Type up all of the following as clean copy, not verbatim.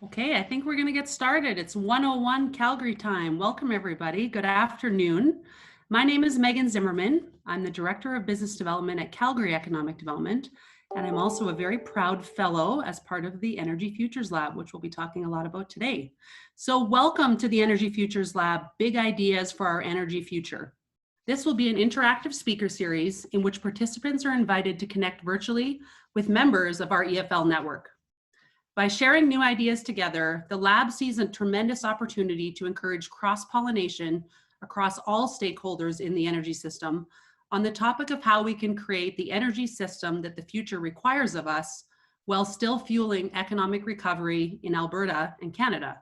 Okay, I think we're going to get started. It's 1:01 Calgary time. Welcome, everybody. Good afternoon. My name is Megan Zimmerman. I'm the Director of Business Development at Calgary Economic Development, and I'm also a very proud fellow as part of the Energy Futures Lab, which we'll be talking a lot about today. So welcome to the Energy Futures Lab, Big Ideas for Our Energy Future. This will be an interactive speaker series in which participants are invited to connect virtually with members of our EFL network. By sharing new ideas together, the lab sees a tremendous opportunity to encourage cross-pollination across all stakeholders in the energy system on the topic of how we can create the energy system that the future requires of us while still fueling economic recovery in Alberta and Canada.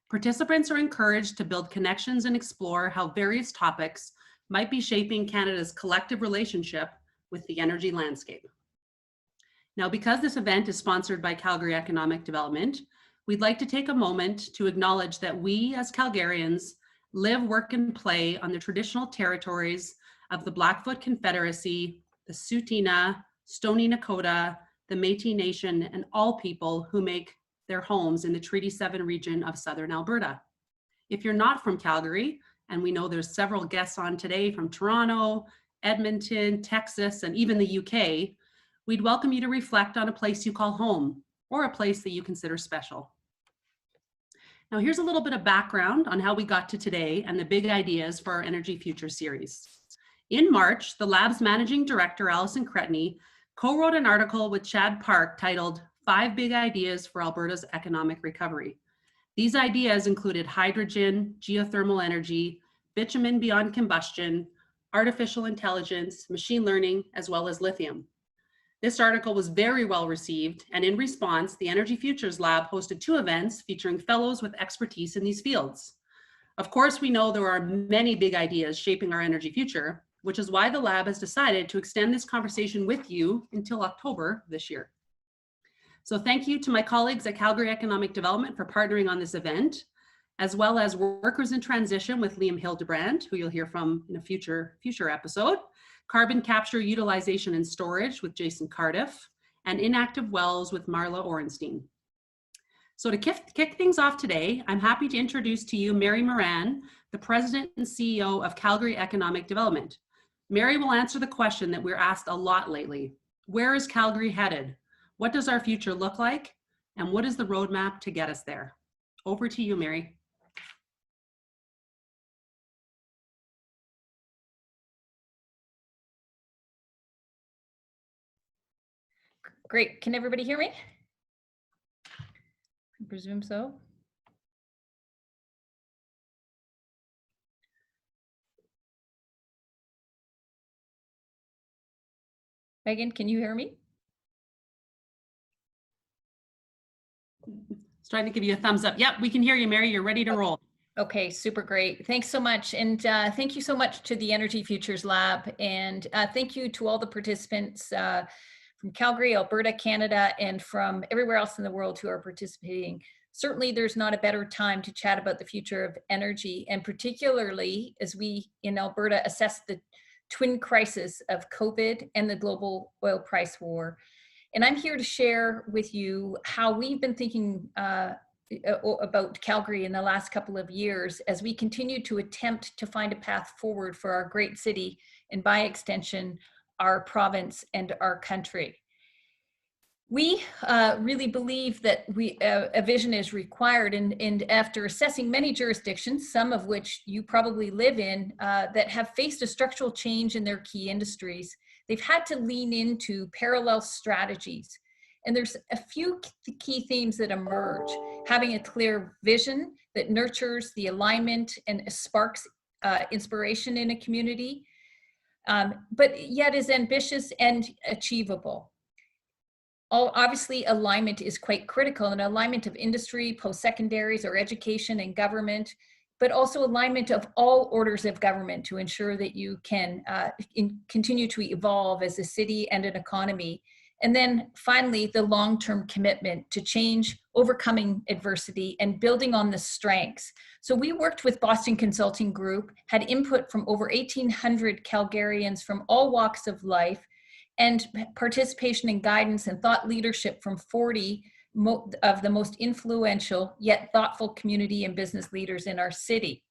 Participants are encouraged to build connections and explore how various topics might be shaping Canada's collective relationship with the energy landscape. Now, because this event is sponsored by Calgary Economic Development, we'd like to take a moment to acknowledge that we as Calgarians live, work, and play on the traditional territories of the Blackfoot Confederacy, the Tsuut'ina, Stoney Nakoda, the Métis Nation, and all people who make their homes in the Treaty 7 region of Southern Alberta. If you're not from Calgary, and we know there's several guests on today from Toronto, Edmonton, Texas, and even the UK, we'd welcome you to reflect on a place you call home or a place that you consider special. Now, here's a little bit of background on how we got to today and the big ideas for our Energy Future series. In March, the lab's managing director, Alison Cretney, co-wrote an article with Chad Park titled 5 Big Ideas for Alberta's Economic Recovery. These ideas included hydrogen, geothermal energy, bitumen beyond combustion, artificial intelligence, machine learning, as well as lithium. This article was very well received, and in response, the Energy Futures Lab hosted 2 events featuring fellows with expertise in these fields. Of course, we know there are many big ideas shaping our energy future, which is why the lab has decided to extend this conversation with you until October this year. So thank you to my colleagues at Calgary Economic Development for partnering on this event, as well as Workers in Transition with Liam Hildebrand, who you'll hear from in a future episode, Carbon Capture, Utilization and Storage with Jason Cardiff, and Inactive Wells with Marla Orenstein. So to kick things off today, I'm happy to introduce to you Mary Moran, the President and CEO of Calgary Economic Development. Mary will answer the question that we're asked a lot lately. Where is Calgary headed? What does our future look like? And what is the roadmap to get us there? Over to you, Mary. Great. Can everybody hear me? I presume so. Megan, can you hear me? Just trying to give you a thumbs up. Yep, we can hear you, Mary. You're ready to roll. Okay, super great. Thanks so much. And thank you so much to the Energy Futures Lab. And thank you to all the participants from Calgary, Alberta, Canada, and from everywhere else in the world who are participating. Certainly, there's not a better time to chat about the future of energy, and particularly as we in Alberta assess the twin crisis of COVID and the global oil price war. And I'm here to share with you how we've been thinking about Calgary in the last couple of years as we continue to attempt to find a path forward for our great city and by extension, our province and our country. We really believe that a vision is required, and after assessing many jurisdictions, some of which you probably live in, that have faced a structural change in their key industries, they've had to lean into parallel strategies. And there's a few key themes that emerge: having a clear vision that nurtures the alignment and sparks inspiration in a community, but yet is ambitious and achievable. Obviously, alignment is quite critical, and alignment of industry, post-secondaries, or education and government, but also alignment of all orders of government to ensure that you can continue to evolve as a city and an economy. And then finally, the long-term commitment to change, overcoming adversity, and building on the strengths. So we worked with Boston Consulting Group, had input from over 1,800 Calgarians from all walks of life, and participation and guidance and thought leadership from 40 of the most influential yet thoughtful community and business leaders in our city.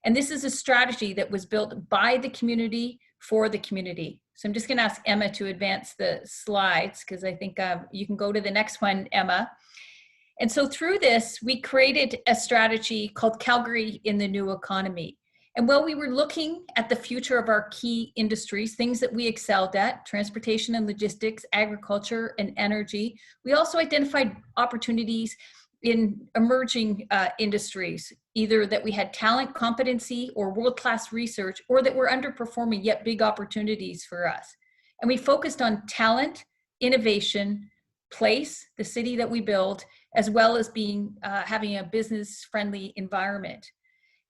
And this is a strategy that was built by the community for the community. So I'm just going to ask Emma to advance the slides, because I think you can go to the next one, Emma. And so through this, we created a strategy called Calgary in the New Economy. And while we were looking at the future of our key industries, things that we excelled at, transportation and logistics, agriculture and energy, we also identified opportunities in emerging industries, either that we had talent, competency, or world-class research, or that were underperforming yet big opportunities for us. And we focused on talent, innovation, place, the city that we build, as well as being having a business-friendly environment.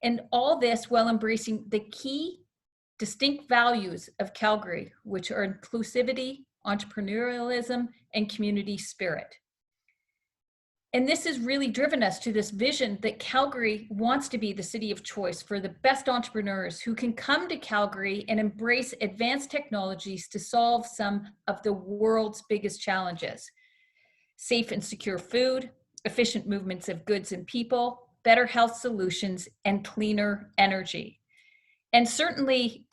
And all this while embracing the key distinct values of Calgary, which are inclusivity, entrepreneurialism, and community spirit. And this has really driven us to this vision that Calgary wants to be the city of choice for the best entrepreneurs who can come to Calgary and embrace advanced technologies to solve some of the world's biggest challenges. Safe and secure food, efficient movements of goods and people, better health solutions, and cleaner energy. And certainly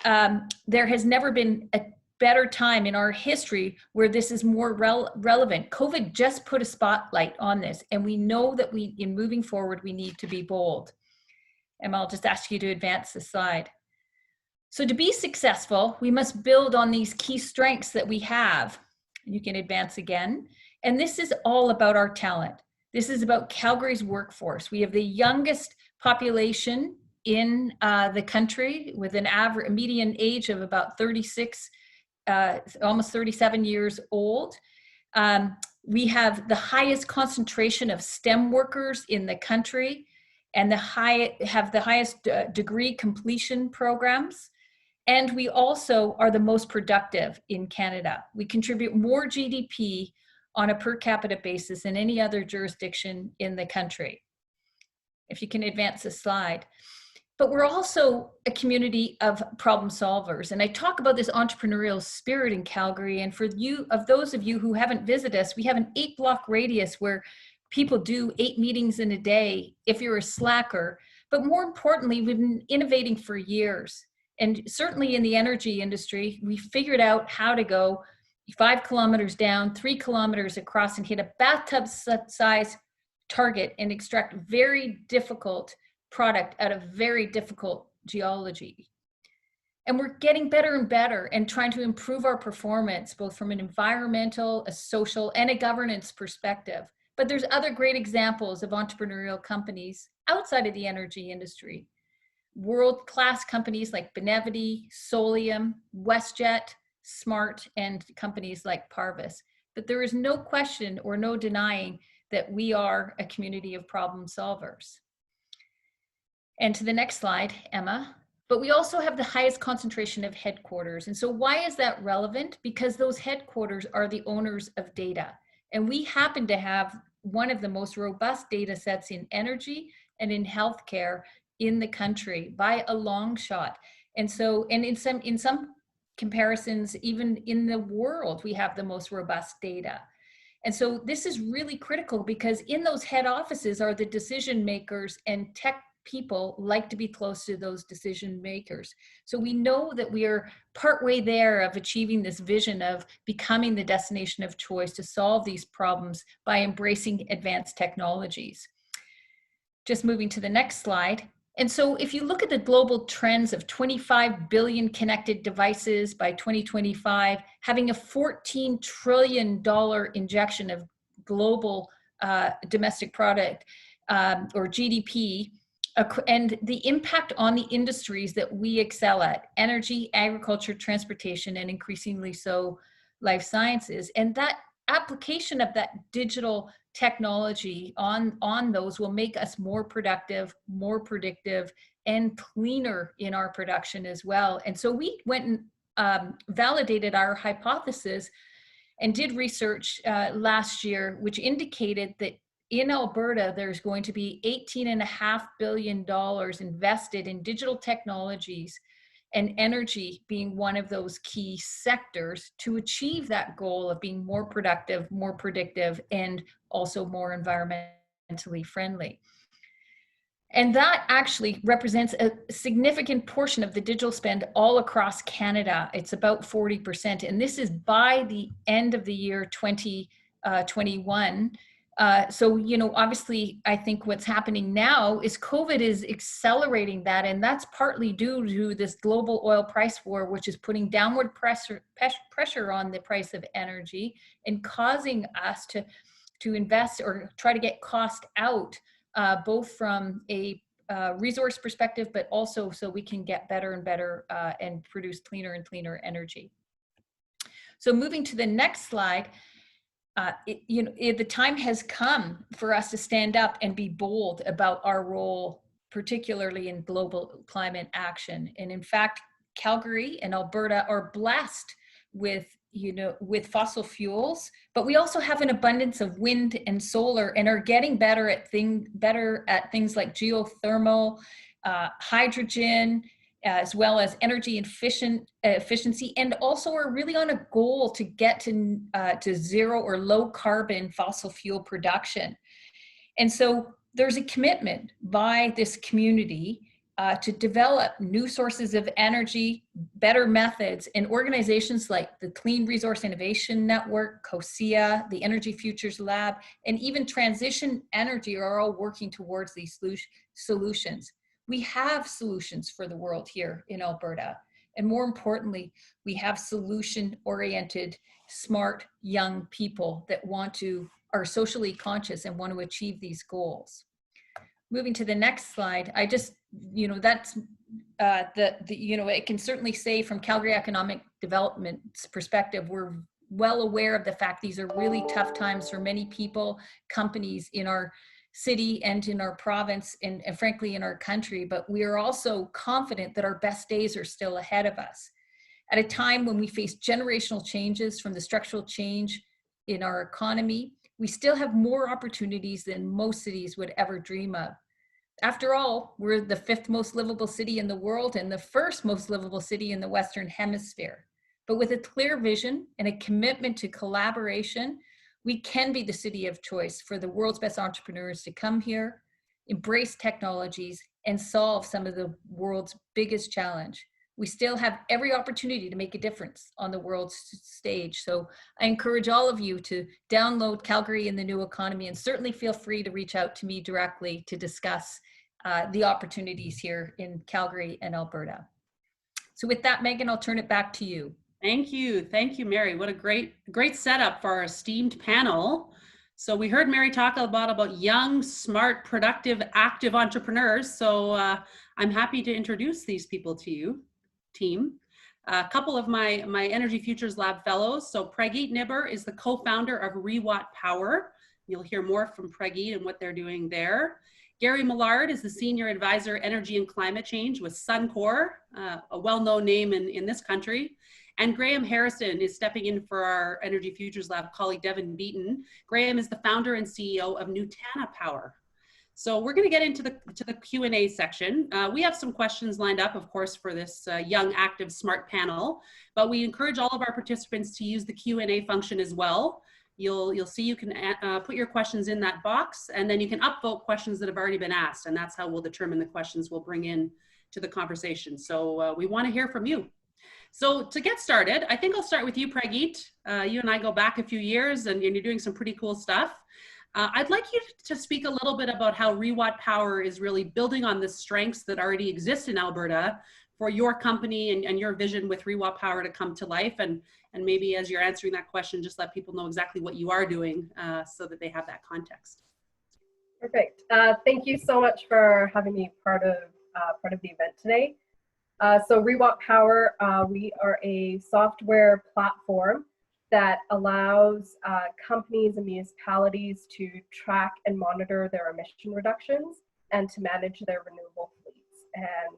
there has never been a better time in our history where this is more relevant. COVID just put a spotlight on this, and we know that in moving forward, we need to be bold. And I'll just ask you to advance the slide. So to be successful, we must build on these key strengths that we have. You can advance again. And this is all about our talent. This is about Calgary's workforce. We have the youngest population in the country, with an average median age of about 36, almost 37 years old. We have the highest concentration of STEM workers in the country, and have the highest degree completion programs. And we also are the most productive in Canada. We contribute more GDP on a per capita basis than any other jurisdiction in the country. If you can advance the slide. But we're also a community of problem solvers. And I talk about this entrepreneurial spirit in Calgary. And for those of you who haven't visited us, we have an 8-block radius where people do 8 meetings in a day if you're a slacker. But more importantly, we've been innovating for years. And certainly in the energy industry, we figured out how to go 5 kilometers down, 3 kilometers across, and hit a bathtub size target and extract very difficult product out of very difficult geology. And we're getting better and better and trying to improve our performance, both from an environmental, a social, and a governance perspective. But there's other great examples of entrepreneurial companies outside of the energy industry. World-class companies like Benevity, Solium, WestJet, Smart, and companies like Parvis. But there is no question or no denying that we are a community of problem solvers. And to the next slide, Emma. But we also have the highest concentration of headquarters. And so why is that relevant? Because those headquarters are the owners of data. And we happen to have one of the most robust data sets in energy and in healthcare in the country by a long shot. And so, and in some comparisons, even in the world, we have the most robust data. And so this is really critical, because in those head offices are the decision makers, and tech people like to be close to those decision makers. So we know that we are partway there of achieving this vision of becoming the destination of choice to solve these problems by embracing advanced technologies. Just moving to the next slide. And so if you look at the global trends of 25 billion connected devices by 2025, having a $14 trillion injection of global domestic product or GDP, and the impact on the industries that we excel at: energy, agriculture, transportation, and increasingly so life sciences. And that application of that digital technology on those will make us more productive, more predictive, and cleaner in our production as well. And so we went and validated our hypothesis and did research last year, which indicated that in Alberta, there's going to be $18.5 billion invested in digital technologies and energy being one of those key sectors to achieve that goal of being more productive, more predictive, and also more environmentally friendly. And that actually represents a significant portion of the digital spend all across Canada. It's about 40%. And this is by the end of the year 2021. So, obviously, I think what's happening now is COVID is accelerating that. And that's partly due to this global oil price war, which is putting downward pressure on the price of energy and causing us to invest or try to get cost out, both from a resource perspective, but also so we can get better and better and produce cleaner and cleaner energy. So moving to the next slide, the time has come for us to stand up and be bold about our role, particularly in global climate action. And in fact, Calgary and Alberta are blessed with fossil fuels, but we also have an abundance of wind and solar, and are getting better at things like geothermal, hydrogen, as well as energy efficiency, and also are really on a goal to get to zero or low carbon fossil fuel production. And so there's a commitment by this community to develop new sources of energy, better methods, and organizations like the Clean Resource Innovation Network, COSIA, the Energy Futures Lab, and even Transition Energy are all working towards these solutions. We have solutions for the world here in Alberta. And more importantly, we have solution-oriented, smart, young people that are socially conscious and want to achieve these goals. Moving to the next slide, I just, that's it can certainly say from Calgary Economic Development's perspective, we're well aware of the fact these are really tough times for many people, companies in our city and in our province and frankly in our country, but we are also confident that our best days are still ahead of us. At a time when we face generational changes from the structural change in our economy, we still have more opportunities than most cities would ever dream of. After all, we're the 5th most livable city in the world and the 1st most livable city in the Western Hemisphere. But with a clear vision and a commitment to collaboration, we can be the city of choice for the world's best entrepreneurs to come here, embrace technologies, and solve some of the world's biggest challenge. We still have every opportunity to make a difference on the world stage. So I encourage all of you to download Calgary in the New Economy, and certainly feel free to reach out to me directly to discuss the opportunities here in Calgary and Alberta. So with that, Megan, I'll turn it back to you. Thank you, Mary. What a great setup for our esteemed panel. So we heard Mary talk a lot about young, smart, productive, active entrepreneurs. So I'm happy to introduce these people to you, team. A couple of my Energy Futures Lab fellows. So Prageet Nibber is the co-founder of Rewatt Power. You'll hear more from Prageet and what they're doing there. Gary Millard is the Senior Advisor, Energy and Climate Change with Suncor, a well-known name in this country. And Graham Harrison is stepping in for our Energy Futures Lab colleague, Devin Beaton. Graham is the founder and CEO of Nutana Power. So we're going to get into the Q&A section. We have some questions lined up, of course, for this young, active, smart panel, but we encourage all of our participants to use the Q&A function as well. You'll see you can put your questions in that box, and then you can upvote questions that have already been asked, and that's how we'll determine the questions we'll bring in to the conversation. So we want to hear from you. So to get started, I think I'll start with you, Prageet. You and I go back a few years, and you're doing some pretty cool stuff. I'd like you to speak a little bit about how Rewatt Power is really building on the strengths that already exist in Alberta for your company and your vision with Rewatt Power to come to life. And maybe as you're answering that question, just let people know exactly what you are doing so that they have that context. Perfect. Thank you so much for having me part of the event today. So Rewatt Power, we are a software platform that allows companies and municipalities to track and monitor their emission reductions and to manage their renewable fleets. And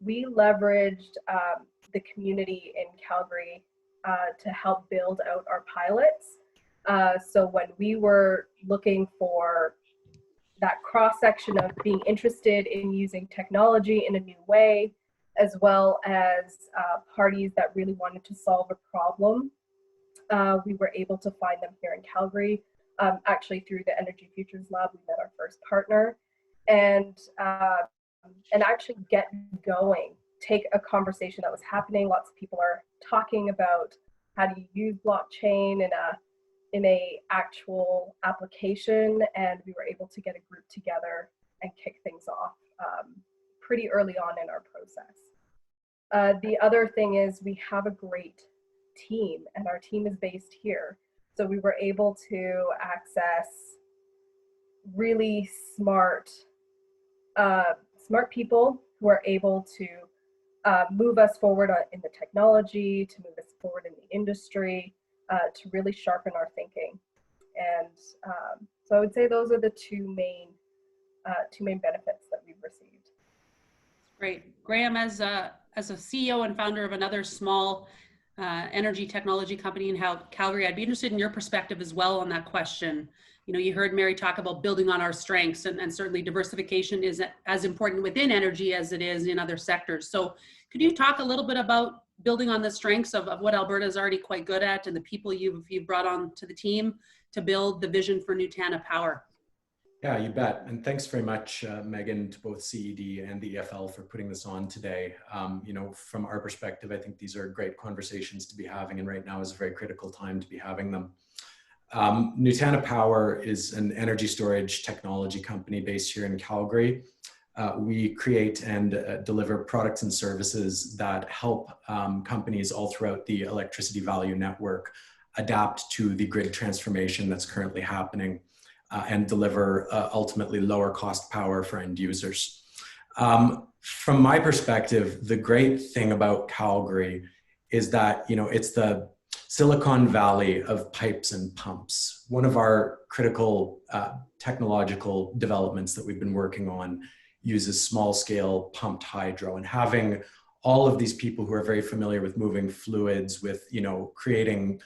we leveraged the community in Calgary to help build out our pilots. So when we were looking for that cross-section of being interested in using technology in a new way, as well as parties that really wanted to solve a problem. We were able to find them here in Calgary. Actually, through the Energy Futures Lab, we met our first partner, and actually get going. Take a conversation that was happening. Lots of people are talking about how do you use blockchain in a actual application, and we were able to get a group together and kick things off pretty early on in our process. The other thing is we have a great team, and our team is based here. So we were able to access really smart people who are able to move us forward in the technology, to move us forward in the industry, to really sharpen our thinking. And so I would say those are the two main benefits that we've received. Great. Graham, as a CEO and founder of another small energy technology company in Calgary, I'd be interested in your perspective as well on that question. You know, you heard Mary talk about building on our strengths, and certainly diversification is as important within energy as it is in other sectors. So could you talk a little bit about building on the strengths of what Alberta is already quite good at, and the people you've brought on to the team to build the vision for Nutana Power? Yeah, you bet. And thanks very much, Megan, to both CED and the EFL for putting this on today. You know, from our perspective, I think these are great conversations to be having, and right now is a very critical time to be having them. Nutana Power is an energy storage technology company based here in Calgary. We create and deliver products and services that help companies all throughout the electricity value network adapt to the grid transformation that's currently happening. And deliver ultimately lower cost power for end users. From my perspective, the great thing about Calgary is that, you know, it's the Silicon Valley of pipes and pumps. One of our critical technological developments that we've been working on uses small scale pumped hydro, and having all of these people who are very familiar with moving fluids, with, you know, creating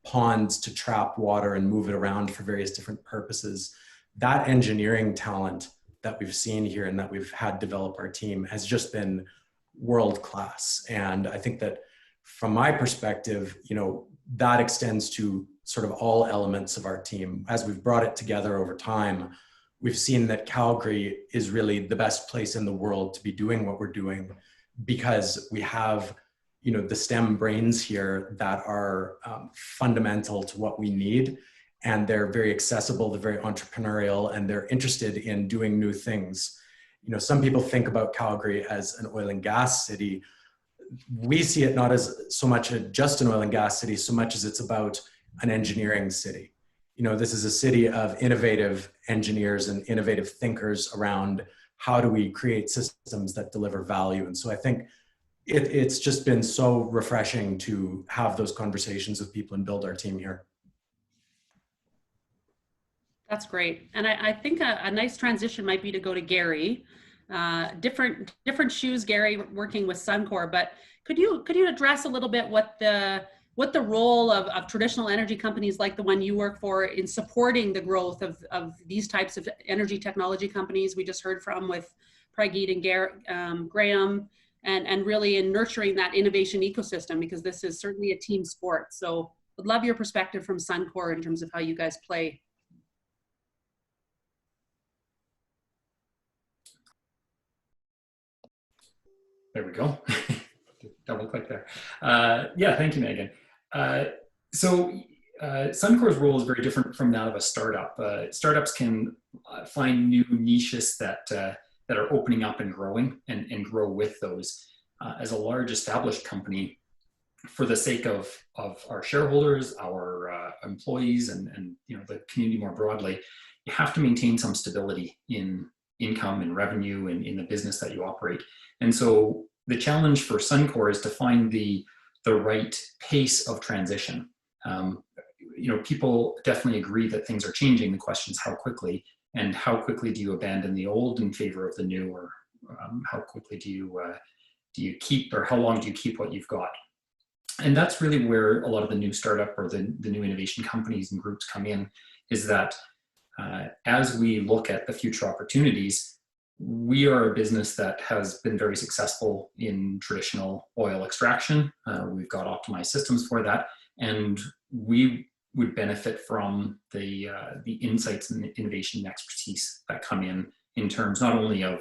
ponds to trap water and move it around for various different purposes. That engineering talent that we've seen here and that we've had develop our team has just been world class. And I think that from my perspective, you know, that extends to sort of all elements of our team. As we've brought it together over time, we've seen that Calgary is really the best place in the world to be doing what we're doing, because we have, you know, the STEM brains here that are fundamental to what we need. And they're very accessible, they're very entrepreneurial, and they're interested in doing new things. You know, some people think about Calgary as an oil and gas city. We see it not as so much just an oil and gas city, so much as it's about an engineering city. You know, this is a city of innovative engineers and innovative thinkers around how do we create systems that deliver value. And so I think it's just been so refreshing to have those conversations with people and build our team here. That's great. And I think a nice transition might be to go to Gary. Different shoes, Gary, working with Suncor, but could you address a little bit what the role of traditional energy companies like the one you work for in supporting the growth of these types of energy technology companies we just heard from with Prageet and Graham, and really in nurturing that innovation ecosystem, because this is certainly a team sport. So I'd love your perspective from Suncor in terms of how you guys play. There we go. Double click there. Yeah, thank you, Megan. So Suncor's role is very different from that of a startup. Startups can find new niches that are opening up and growing, and grow with those. As a large established company, for the sake of our shareholders, our employees, and you know, the community more broadly, you have to maintain some stability in income and revenue and in the business that you operate. And so the challenge for Suncor is to find the right pace of transition. You know, people definitely agree that things are changing. The question is how quickly, and how quickly do you abandon the old in favor of the new, or how quickly do you keep, or how long do you keep what you've got? And that's really where a lot of the new startup or the new innovation companies and groups come in, is that as we look at the future opportunities, we are a business that has been very successful in traditional oil extraction. We've got optimized systems for that, and we would benefit from the insights and the innovation and expertise that come in terms not only of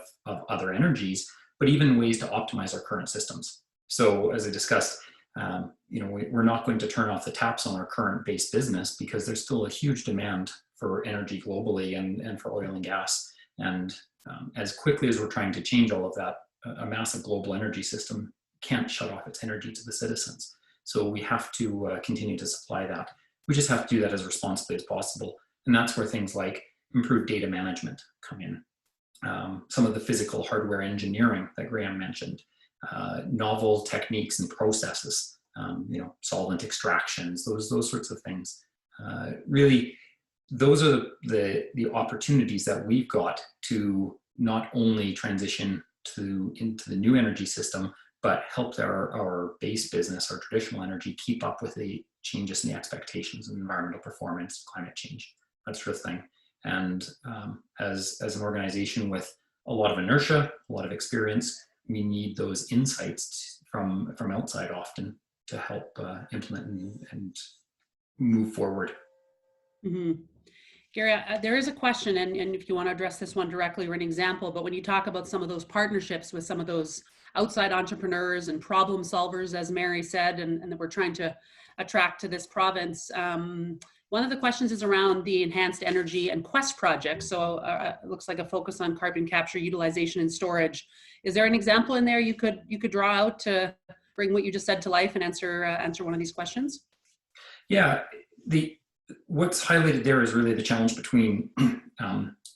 other energies, but even ways to optimize our current systems. So as I discussed, we're not going to turn off the taps on our current base business because there's still a huge demand for energy globally and for oil and gas. And as quickly as we're trying to change all of that, a massive global energy system can't shut off its energy to the citizens. So we have to continue to supply that. We just have to do that as responsibly as possible. And that's where things like improved data management come in. Some of the physical hardware engineering that Graham mentioned, novel techniques and processes, solvent extractions, those sorts of things. Really, those are the opportunities that we've got to not only transition into the new energy system, but help our base business, our traditional energy, keep up with the changes in the expectations of environmental performance, climate change, that sort of thing. And as an organization with a lot of inertia, a lot of experience, we need those insights from outside often to help implement and move forward. Mm-hmm. Gary, there is a question, and if you want to address this one directly or an example, but when you talk about some of those partnerships with some of those outside entrepreneurs and problem solvers, as Mary said, and that we're trying to attract to this province, one of the questions is around the enhanced energy and Quest project. So it looks like a focus on carbon capture, utilization, and storage. Is there an example in there you could draw out to bring what you just said to life and answer one of these questions? Yeah, what's highlighted there is really the challenge between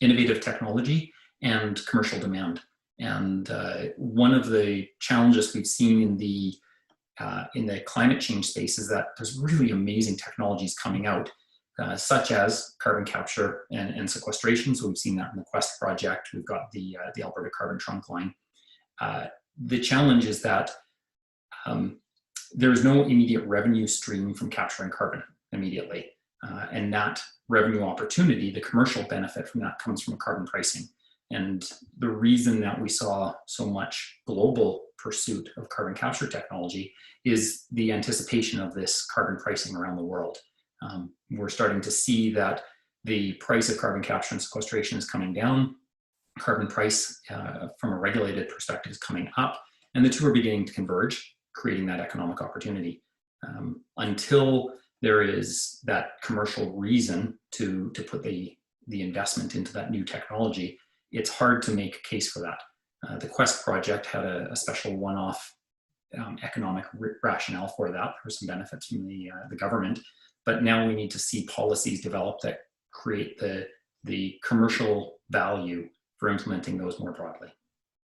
innovative technology and commercial demand. And one of the challenges we've seen in the climate change space is that there's really amazing technologies coming out, such as carbon capture and sequestration. So we've seen that in the Quest project. We've got the Alberta carbon trunk line. The challenge is that there's no immediate revenue stream from capturing carbon immediately. And that revenue opportunity, the commercial benefit from that, comes from carbon pricing. And the reason that we saw so much global pursuit of carbon capture technology is the anticipation of this carbon pricing around the world. We're starting to see that the price of carbon capture and sequestration is coming down. Carbon price from a regulated perspective is coming up, and the two are beginning to converge, creating that economic opportunity. Until there is that commercial reason to put the investment into that new technology, it's hard to make a case for that. The Quest project had a special one-off economic rationale for that. There were some benefits from the government, but now we need to see policies develop that create the commercial value for implementing those more broadly.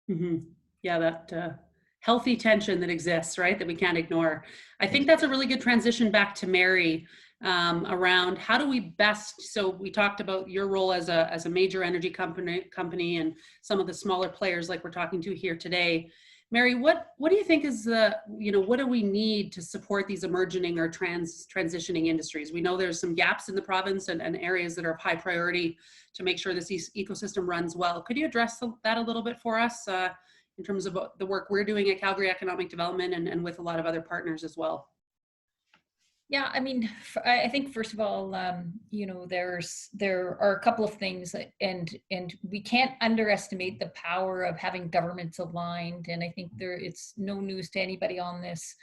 Mm-hmm. Yeah, that healthy tension that exists, right, that we can't ignore. I think that's a really good transition back to Mary around how do we best, so we talked about your role as a major energy company and some of the smaller players like we're talking to here today. Mary, what do you think is what do we need to support these emerging or transitioning industries? We know there's some gaps in the province and areas that are of high priority to make sure this ecosystem runs well. Could you address that a little bit for us in terms of the work we're doing at Calgary Economic Development and with a lot of other partners as well? Yeah, I mean, I think first of all, there are a couple of things, and we can't underestimate the power of having governments aligned. And I think it's no news to anybody on this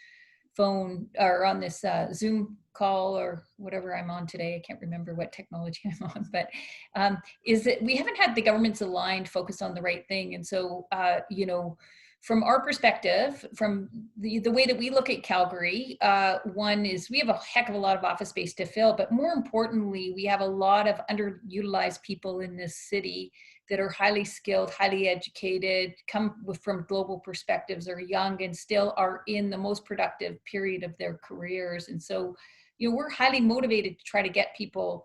phone or on this Zoom call or whatever I'm on today. I can't remember what technology I'm on, but is that we haven't had the governments aligned, focused on the right thing. And so, from our perspective, from the way that we look at Calgary, one is we have a heck of a lot of office space to fill, but more importantly, we have a lot of underutilized people in this city that are highly skilled, highly educated, come from global perspectives, are young and still are in the most productive period of their careers. And so, we're highly motivated to try to get people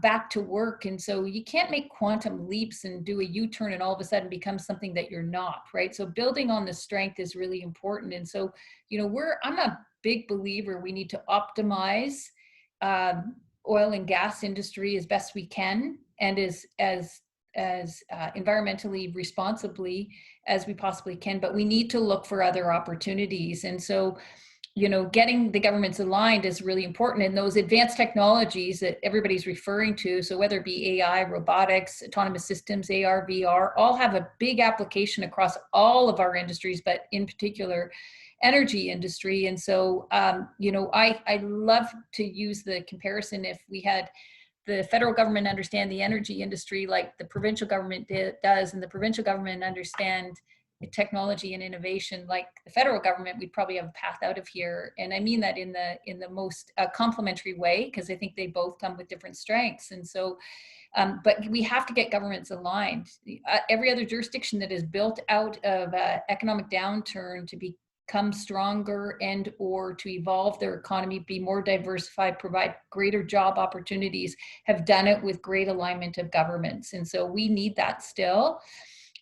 back to work. And so you can't make quantum leaps and do a U-turn and all of a sudden become something that you're not, right? So building on the strength is really important. And so, I'm a big believer we need to optimize oil and gas industry as best we can and as environmentally responsibly as we possibly can, but we need to look for other opportunities. And so, you know, getting the governments aligned is really important. And those advanced technologies that everybody's referring to, so whether it be AI, robotics, autonomous systems, AR, VR, all have a big application across all of our industries, but in particular, energy industry. And so, you know, I love to use the comparison. If we had the federal government understand the energy industry like the provincial government does, and the provincial government understand technology and innovation like the federal government, we'd probably have a path out of here. And I mean that in the most complementary way, because I think they both come with different strengths. And so, but we have to get governments aligned. Every other jurisdiction that is built out of economic downturn to become stronger and or to evolve their economy, be more diversified, provide greater job opportunities, have done it with great alignment of governments. And so we need that still.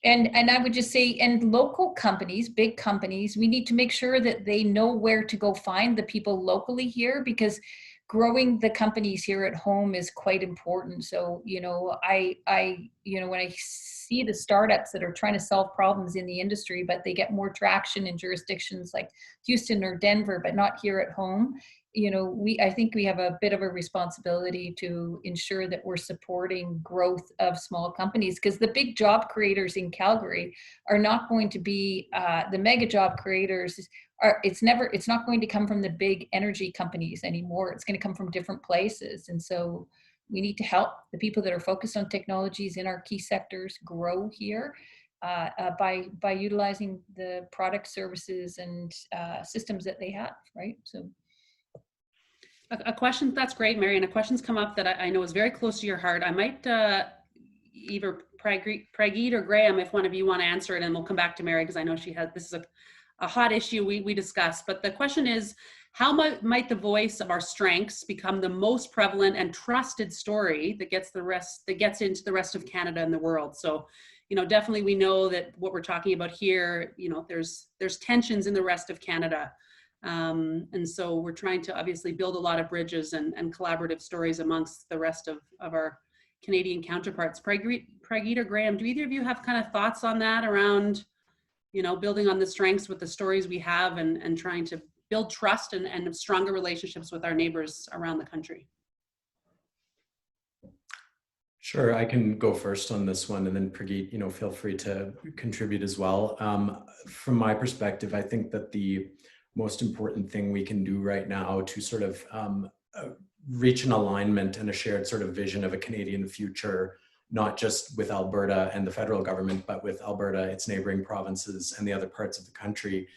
And I would just say, and local companies, big companies, we need to make sure that they know where to go find the people locally here, because growing the companies here at home is quite important. So, you know, you know, when I see the startups that are trying to solve problems in the industry, but they get more traction in jurisdictions like Houston or Denver, but not here at home, you know, I think we have a bit of a responsibility to ensure that we're supporting growth of small companies, because the big job creators in Calgary are not going to be the mega job creators. It's not going to come from the big energy companies anymore. It's going to come from different places. And so we need to help the people that are focused on technologies in our key sectors grow here by utilizing the products, services, and systems that they have, right? So. A question, that's great, Mary, and a question's come up that I know is very close to your heart. I might either Prageet or Graham, if one of you want to answer it, and we'll come back to Mary, because I know this is a hot issue we discussed. But the question is, how might the voice of our strengths become the most prevalent and trusted story that gets into the rest of Canada and the world? So, you know, definitely we know that what we're talking about here, you know, there's tensions in the rest of Canada. And so we're trying to obviously build a lot of bridges and collaborative stories amongst the rest of our Canadian counterparts. Prageet or Graham, do either of you have kind of thoughts on that around, you know, building on the strengths with the stories we have and trying to build trust and stronger relationships with our neighbors around the country? Sure, I can go first on this one, and then Prageet, you know, feel free to contribute as well. From my perspective, I think that the most important thing we can do right now to sort of reach an alignment and a shared sort of vision of a Canadian future, not just with Alberta and the federal government, but with Alberta, its neighboring provinces, and the other parts of the country,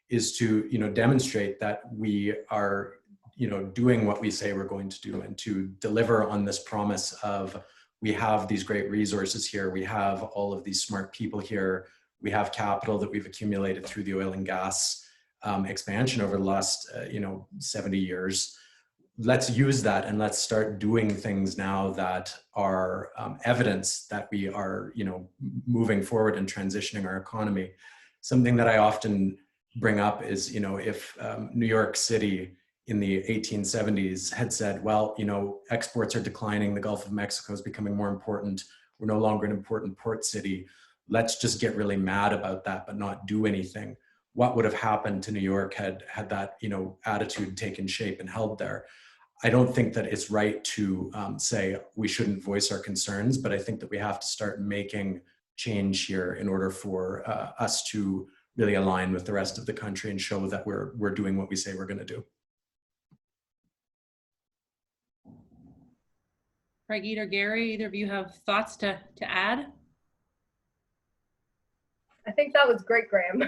is to, you know, demonstrate that we are, you know, doing what we say we're going to do, and to deliver on this promise of, we have these great resources here, we have all of these smart people here, we have capital that we've accumulated through the oil and gas expansion over the last, 70 years. Let's use that, and let's start doing things now that are evidence that we are, you know, moving forward and transitioning our economy. Something that I often bring up is, you know, if New York City in the 1870s had said, well, you know, exports are declining, the Gulf of Mexico is becoming more important, we're no longer an important port city, let's just get really mad about that but not do anything. What would have happened to New York had that, you know, attitude taken shape and held there? I don't think that it's right to say we shouldn't voice our concerns, but I think that we have to start making change here in order for us to really align with the rest of the country and show that we're doing what we say we're going to do. Prageet or Gary, either of you have thoughts to add? I think that was great, Graham.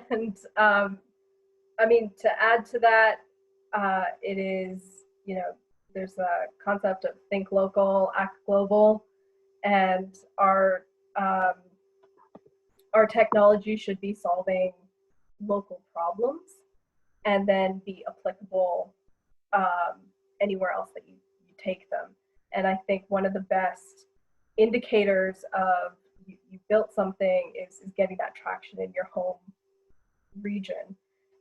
And I mean, to add to that, it is, you know, there's a concept of think local, act global, and our technology should be solving local problems and then be applicable anywhere else that you take them. And I think one of the best indicators of you built something is getting that traction in your home region.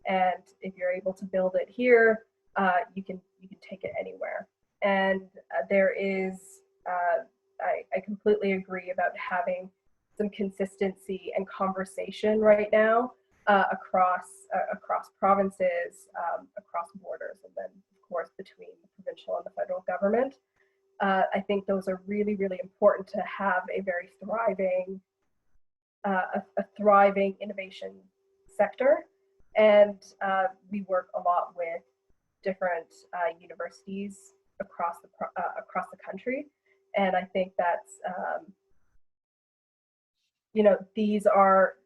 And if you're able to build it here, you can take it anywhere. And there is I completely agree about having some consistency and conversation right now across provinces, across borders, and then of course between the provincial and the federal government. I think those are really, really important to have a very thriving, a thriving innovation sector. And we work a lot with different universities across the country, and I think that's you know, these are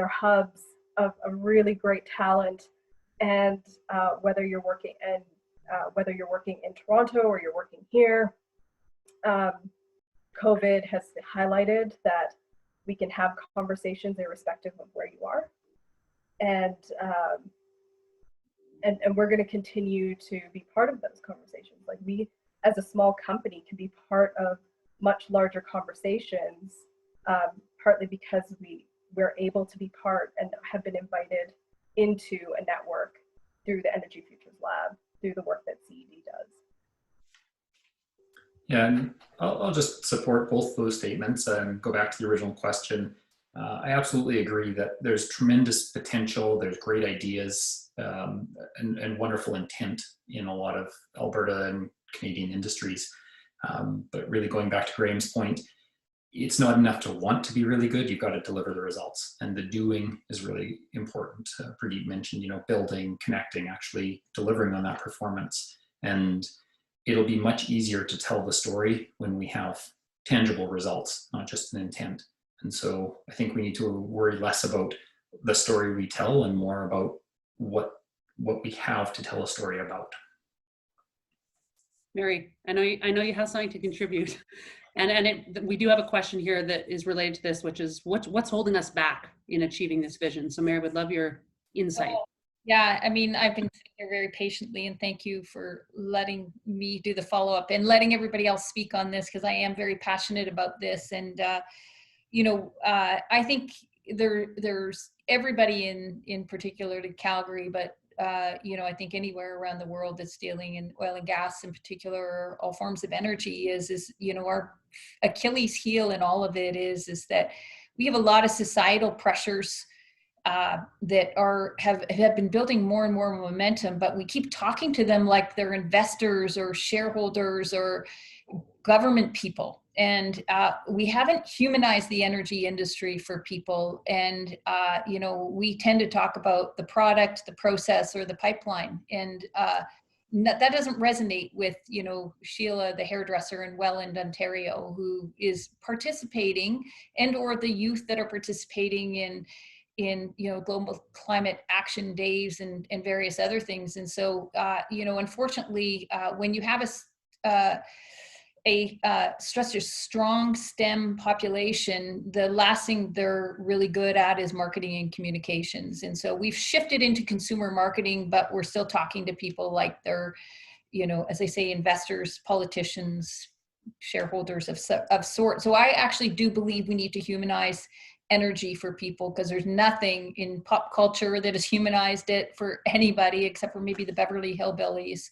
hubs of really great talent, and whether you're working in Toronto or you're working here, COVID has highlighted that we can have conversations irrespective of where you are, and we're going to continue to be part of those conversations. Like, we as a small company can be part of much larger conversations, partly because we're able to be part and have been invited into a network through the Energy Futures Lab, through the work that CED does. Yeah, and I'll just support both those statements and go back to the original question. I absolutely agree that there's tremendous potential, there's great ideas, and wonderful intent in a lot of Alberta and Canadian industries. But really, going back to Graham's point, it's not enough to want to be really good, you've got to deliver the results. And the doing is really important. Pradeep mentioned, building, connecting, actually delivering on that performance. And it'll be much easier to tell the story when we have tangible results, not just an intent. And so I think we need to worry less about the story we tell and more about what we have to tell a story about. Mary, I know you have something to contribute, and we do have a question here that is related to this, which is what's holding us back in achieving this vision. So Mary, would love your insight. Yeah, I mean, I've been sitting here very patiently, and thank you for letting me do the follow-up and letting everybody else speak on this, because I am very passionate about this. And I think there's everybody in particular to Calgary, but I think anywhere around the world that's dealing in oil and gas in particular, or all forms of energy, is our Achilles heel in all of it is that we have a lot of societal pressures that have been building more and more momentum, but we keep talking to them like they're investors or shareholders or government people. And we haven't humanized the energy industry for people. And, we tend to talk about the product, the process, or the pipeline. And that doesn't resonate with, Sheila, the hairdresser in Welland, Ontario, who is participating, and or the youth that are participating in global climate action days and various other things. And so, unfortunately, when you have such a strong STEM population, the last thing they're really good at is marketing and communications. And so we've shifted into consumer marketing, but we're still talking to people like they're, as I say, investors, politicians, shareholders of sort. So I actually do believe we need to humanize energy for people, because there's nothing in pop culture that has humanized it for anybody except for maybe the Beverly Hillbillies,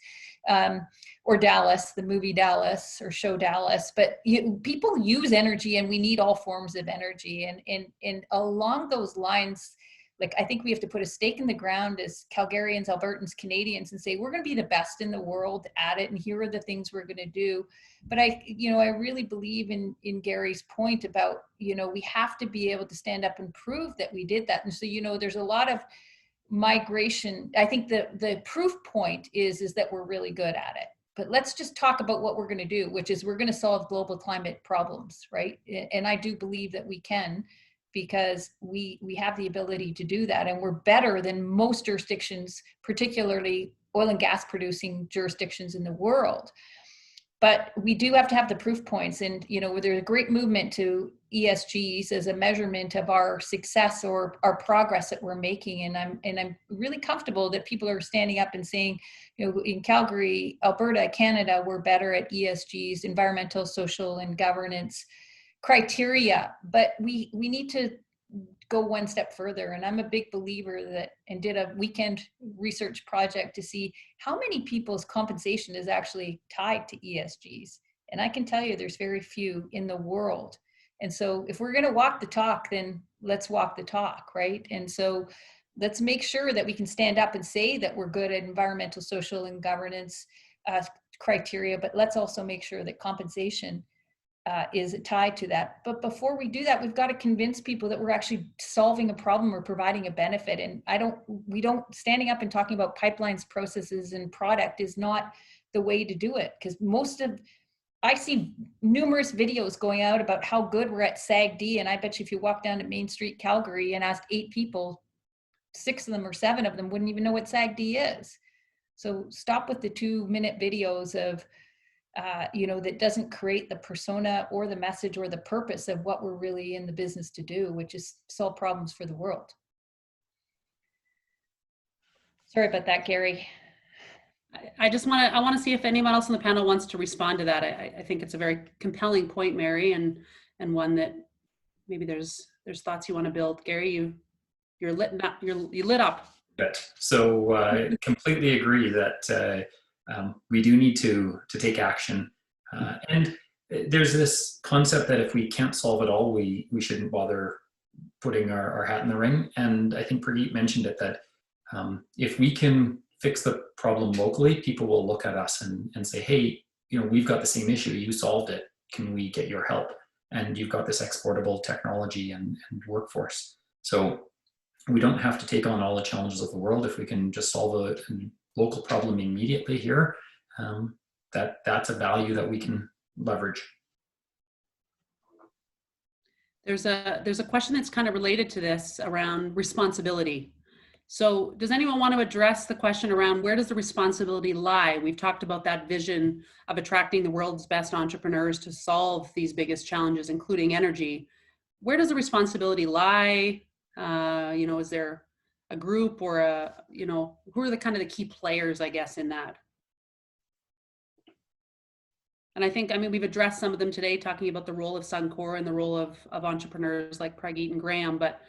or Dallas, the movie Dallas, or show Dallas. But people use energy, and we need all forms of energy. And along those lines, like, I think we have to put a stake in the ground as Calgarians, Albertans, Canadians, and say, we're going to be the best in the world at it, and here are the things we're going to do. But I really believe in Gary's point about, we have to be able to stand up and prove that we did that. And so, there's a lot of migration. I think the proof point is that we're really good at it. But let's just talk about what we're going to do, which is we're going to solve global climate problems, right? And I do believe that we can, because we have the ability to do that, and we're better than most jurisdictions, particularly oil and gas producing jurisdictions in the world. But we do have to have the proof points, and there's a great movement to ESGs as a measurement of our success or our progress that we're making. And I'm really comfortable that people are standing up and saying, in Calgary, Alberta, Canada, we're better at ESGs, environmental, social, and governance criteria. But we need to go one step further. And I'm a big believer that, and did a weekend research project to see how many people's compensation is actually tied to ESGs. And I can tell you there's very few in the world. And so if we're going to walk the talk, then let's walk the talk, right? And so let's make sure that we can stand up and say that we're good at environmental, social, and governance criteria, but let's also make sure that compensation is tied to that. But before we do that, we've got to convince people that we're actually solving a problem or providing a benefit. And standing up and talking about pipelines, processes, and product is not the way to do it, because I see numerous videos going out about how good we're at SAGD, and I bet you if you walk down to Main Street, Calgary, and ask 8 people, 6 of them or 7 of them wouldn't even know what SAGD is. So stop with the 2-minute videos of, that doesn't create the persona or the message or the purpose of what we're really in the business to do, which is solve problems for the world. Sorry about that, Gary. I want to see if anyone else on the panel wants to respond to that. I think it's a very compelling point, Mary, and one that maybe there's thoughts you want to build. Gary, you lit up. So completely agree that we do need to take action. And there's this concept that if we can't solve it all, we shouldn't bother putting our hat in the ring. And I think Prageet mentioned it, that if we can fix the problem locally, people will look at us and say, hey, we've got the same issue, you solved it, can we get your help? And you've got this exportable technology and workforce. So we don't have to take on all the challenges of the world. If we can just solve a local problem immediately here, that's a value that we can leverage. There's a question that's kind of related to this around responsibility. So does anyone want to address the question around where does the responsibility lie? We've talked about that vision of attracting the world's best entrepreneurs to solve these biggest challenges, including energy. Where does the responsibility lie? Is there a group or who are the kind of the key players, I guess, in that? And I think, we've addressed some of them today, talking about the role of Suncor and the role of entrepreneurs like Prageet and Graham. But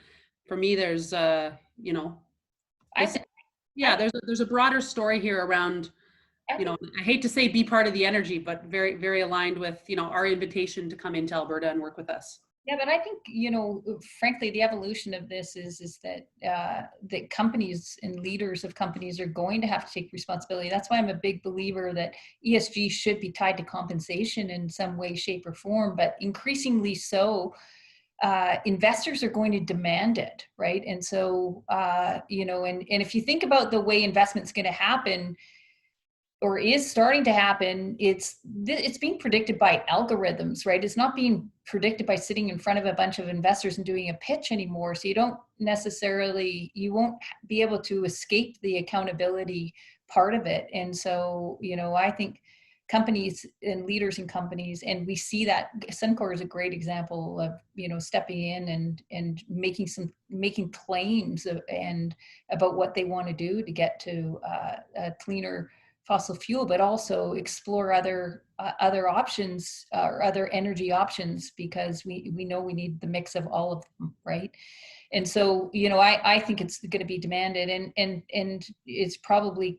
for me, there's, there's a broader story here around, I hate to say be part of the energy, but very, very aligned with, our invitation to come into Alberta and work with us. Yeah, but I think, frankly, the evolution of this is that that companies and leaders of companies are going to have to take responsibility. That's why I'm a big believer that ESG should be tied to compensation in some way, shape, or form, but increasingly so, investors are going to demand it, right? And so, and if you think about the way investment's going to happen, or is starting to happen, it's being predicted by algorithms, right? It's not being predicted by sitting in front of a bunch of investors and doing a pitch anymore. So you won't be able to escape the accountability part of it. And so, I think companies and leaders in companies, and we see that Suncor is a great example of, stepping in and making claims and about what they want to do to get to a cleaner fossil fuel, but also explore other options or other energy options, because we know we need the mix of all of them, right? And so, I think it's going to be demanded, and it's probably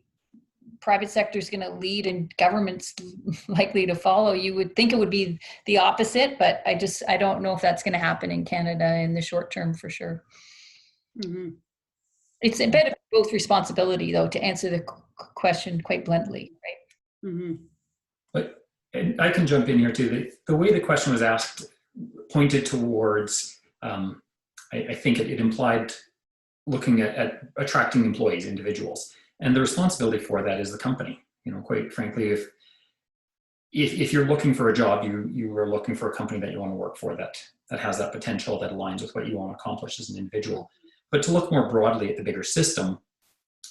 private sector is going to lead and government's likely to follow. You would think it would be the opposite, but I don't know if that's going to happen in Canada in the short term for sure. Mm-hmm. It's a bit of both responsibility, though, to answer the question quite bluntly, right? Mm-hmm. But and I can jump in here too. The way the question was asked pointed towards, I think it implied looking at attracting employees, individuals, and the responsibility for that is the company. Quite frankly, if you're looking for a job, you are looking for a company that you want to work for, that has that potential, that aligns with what you want to accomplish as an individual. But to look more broadly at the bigger system,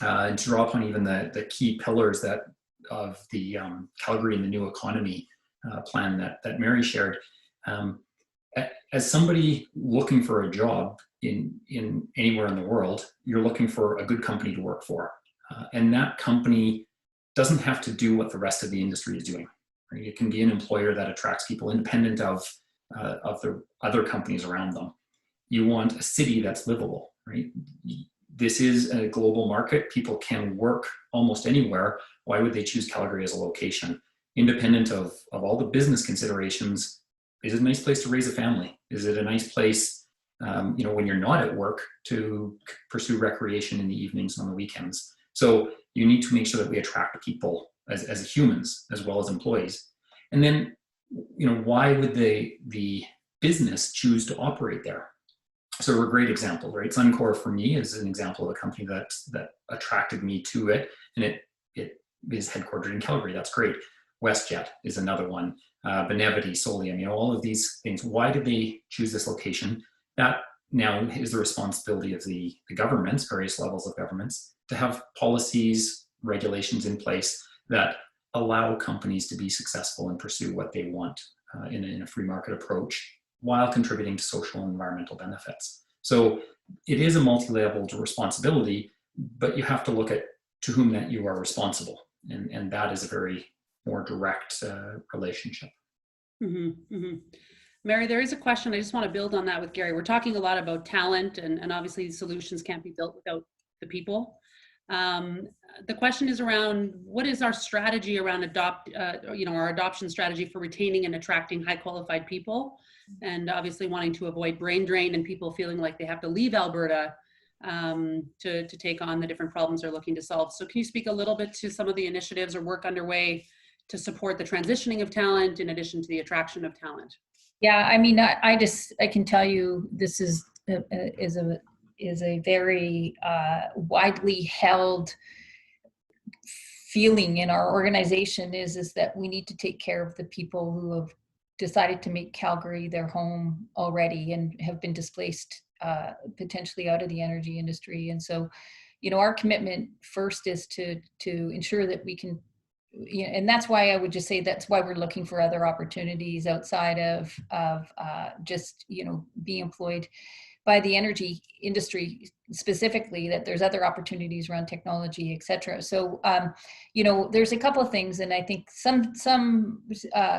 and to draw upon even the key pillars of the Calgary and the New Economy plan that Mary shared, as somebody looking for a job in anywhere in the world, you're looking for a good company to work for, and that company doesn't have to do what the rest of the industry is doing. Right? It can be an employer that attracts people independent of the other companies around them. You want a city that's livable, right? This is a global market. People can work almost anywhere. Why would they choose Calgary as a location? independent of all the business considerations, is it a nice place to raise a family? Is it a nice place, when you're not at work, to pursue recreation in the evenings and on the weekends? So you need to make sure that we attract people as humans as well as employees. And then, why would the business choose to operate there? So we're a great example, right? Suncor for me is an example of a company that attracted me to it, and it is headquartered in Calgary. That's great. WestJet is another one. Benevity, Solium, all of these things. Why did they choose this location? That now is the responsibility of the governments, various levels of governments, to have policies, regulations in place that allow companies to be successful and pursue what they want in a free market approach, while contributing to social and environmental benefits. So it is a multi-leveled responsibility, but you have to look at to whom that you are responsible. And that is a very more direct relationship. Mm-hmm, mm-hmm. Mary, there is a question. I just want to build on that with Gary. We're talking a lot about talent, and obviously solutions can't be built without the people. The question is around what is our strategy around our adoption strategy for retaining and attracting high qualified people, and obviously wanting to avoid brain drain and people feeling like they have to leave Alberta to take on the different problems they're looking to solve. So can you speak a little bit to some of the initiatives or work underway to support the transitioning of talent in addition to the attraction of talent? Yeah, I mean, I can tell you this is a very widely held feeling in our organization is that we need to take care of the people who have decided to make Calgary their home already and have been displaced potentially out of the energy industry. And so, our commitment first is to ensure that we can, and that's why I would just say that's why we're looking for other opportunities outside of just being employed by the energy industry specifically, that there's other opportunities around technology, et cetera. So, there's a couple of things, and I think some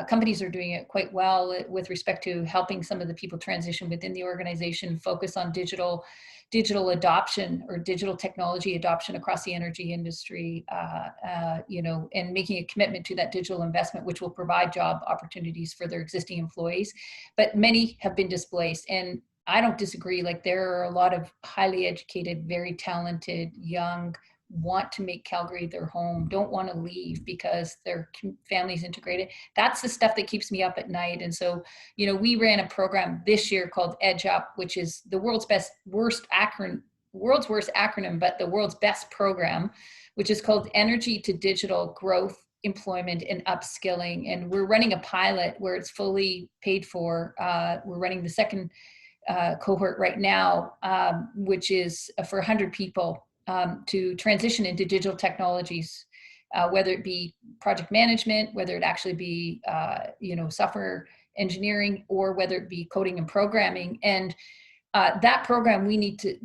companies are doing it quite well with respect to helping some of the people transition within the organization, focus on digital adoption or digital technology adoption across the energy industry, and making a commitment to that digital investment, which will provide job opportunities for their existing employees. But many have been displaced, and I don't disagree. Like, there are a lot of highly educated, very talented, young, want to make Calgary their home, don't want to leave because their family's integrated. That's the stuff that keeps me up at night. And so, we ran a program this year called Edge Up, which is the world's worst acronym, but the world's best program, which is called Energy to Digital Growth, Employment and Upskilling. And we're running a pilot where it's fully paid for. We're running the second cohort right now, which is for 100 people to transition into digital technologies, whether it be project management, whether it actually be software engineering, or whether it be coding and programming. And that program, we need to,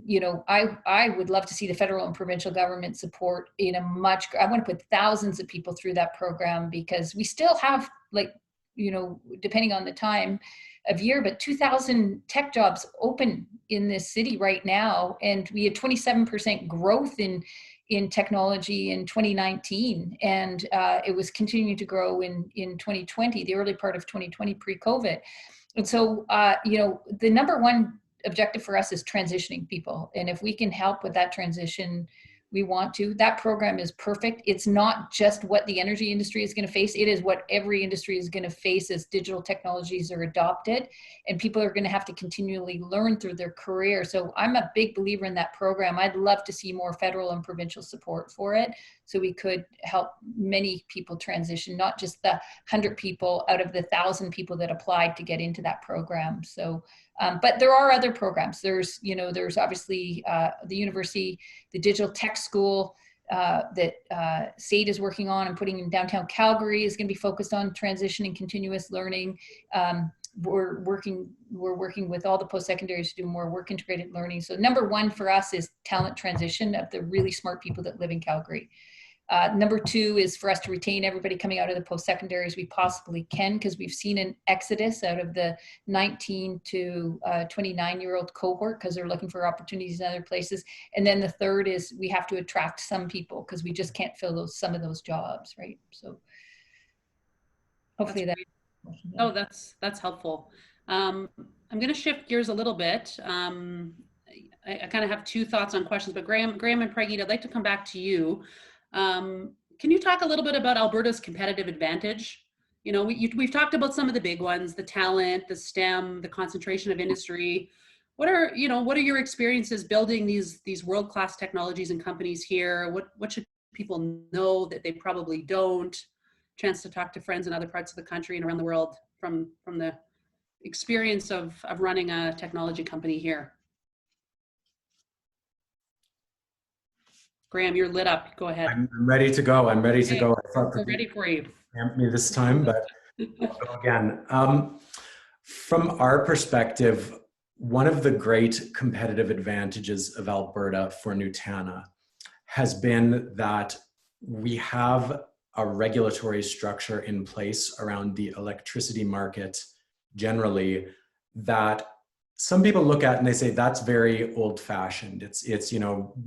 I would love to see the federal and provincial government support I want to put thousands of people through that program, because we still have, depending on the time of year, but 2,000 tech jobs open in this city right now. And we had 27% growth in technology in 2019. And it was continuing to grow in 2020, the early part of 2020 pre-COVID. And so, the number one objective for us is transitioning people. And if we can help with that transition, we want to. That program is perfect. It's not just what the energy industry is going to face. It is what every industry is going to face as digital technologies are adopted, and people are going to have to continually learn through their career. So I'm a big believer in that program. I'd love to see more federal and provincial support for it, so we could help many people transition, not just the 100 people out of the 1,000 people that applied to get into that program. So, but there are other programs. There's obviously the university, the digital tech school that SAID is working on and putting in downtown Calgary is going to be focused on transition and continuous learning. We're working with all the post-secondaries to do more work integrated learning. So number one for us is talent transition of the really smart people that live in Calgary. Number two is for us to retain everybody coming out of the post-secondaries we possibly can, because we've seen an exodus out of the 19 to 29-year-old cohort, because they're looking for opportunities in other places. And then the third is we have to attract some people, because we just can't fill some of those jobs, right? So. Hopefully that. Oh, that's helpful. I'm going to shift gears a little bit. I kind of have two thoughts on questions, but Graham and Preggy, I'd like to come back to you. Can you talk a little bit about Alberta's competitive advantage? You know, we've talked about some of the big ones, the talent, the STEM, the concentration of industry. What are your experiences building these world-class technologies and companies here? What should people know that they probably don't? Chance to talk to friends in other parts of the country and around the world from the experience of running a technology company here. Graham, you're lit up. Go ahead. I'm ready to go. I'm ready to go. I thought We're ready for you. me this time, but I'll go again. From our perspective, one of the great competitive advantages of Alberta for Nutana has been that we have a regulatory structure in place around the electricity market generally that some people look at and they say that's very old-fashioned. It's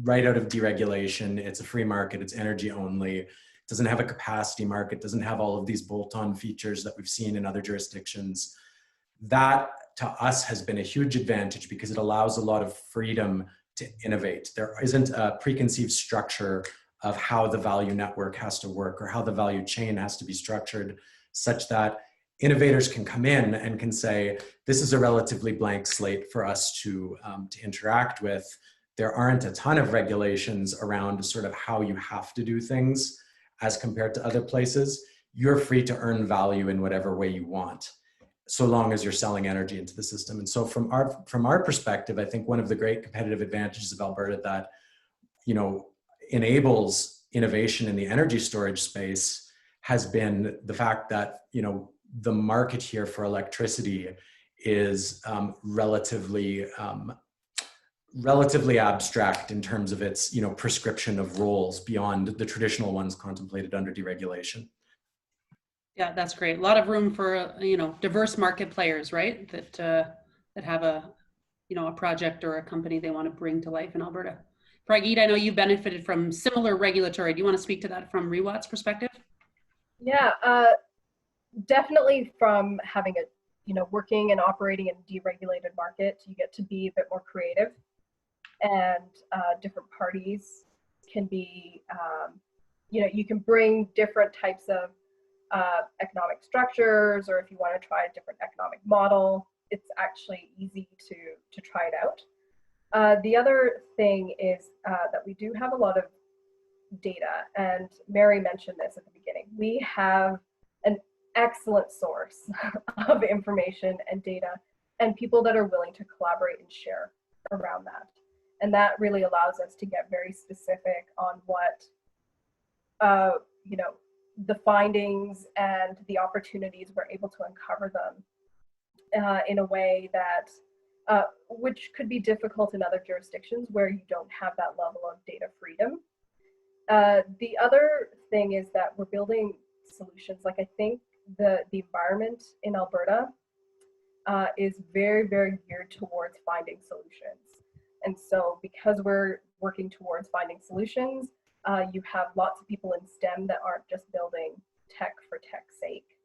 right out of deregulation. It's a free market. It's energy only. It doesn't have a capacity market. Doesn't have all of these bolt-on features that we've seen in other jurisdictions. That to us has been a huge advantage because it allows a lot of freedom to innovate. There isn't a preconceived structure of how the value network has to work or how the value chain has to be structured such that innovators can come in and can say, this is a relatively blank slate for us to interact with. There aren't a ton of regulations around sort of how you have to do things as compared to other places. You're free to earn value in whatever way you want, so long as you're selling energy into the system. And so from our perspective, I think one of the great competitive advantages of Alberta that, enables innovation in the energy storage space has been the fact that, the market here for electricity is relatively abstract in terms of its, prescription of roles beyond the traditional ones contemplated under deregulation. Yeah, that's great. A lot of room for, diverse market players, right? That have a project or a company they want to bring to life in Alberta. Pragit, I know you benefited from similar regulatory. Do you want to speak to that from REWAT's perspective? Yeah, definitely from having working and operating in a deregulated market, you get to be a bit more creative, and different parties can be, you can bring different types of economic structures, or if you want to try a different economic model, it's actually easy to try it out. The other thing is that we do have a lot of data, and Mary mentioned this at the beginning. We have an excellent source of information and data and people that are willing to collaborate and share around that. And that really allows us to get very specific on what, the findings and the opportunities, we're able to uncover them in a way that which could be difficult in other jurisdictions where you don't have that level of data freedom. The other thing is that we're building solutions. Like, I think the environment in Alberta is very, very geared towards finding solutions. And so because we're working towards finding solutions, you have lots of people in STEM that aren't just building tech for tech's sake.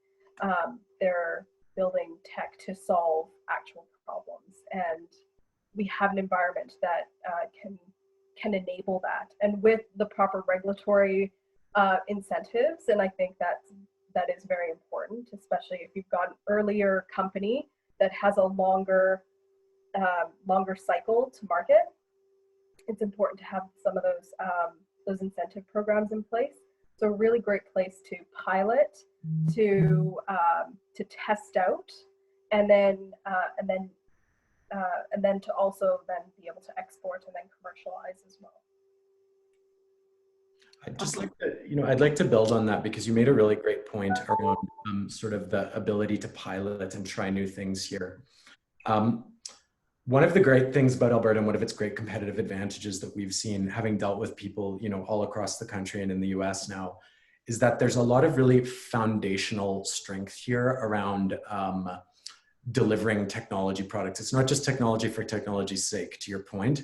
They're building tech to solve actual problems, and we have an environment that can enable that, and with the proper regulatory incentives. And I think that is very important, especially if you've got an earlier company that has a longer cycle to market. It's important to have some of those incentive programs in place. So a really great place to pilot, to test out, and then to also then be able to export and then commercialize as well. I'd just like to, I'd like to build on that because you made a really great point around sort of the ability to pilot and try new things here. One of the great things about Alberta and one of its great competitive advantages that we've seen, having dealt with people, all across the country and in the US now, is that there's a lot of really foundational strength here around delivering technology products. It's not just technology for technology's sake, to your point.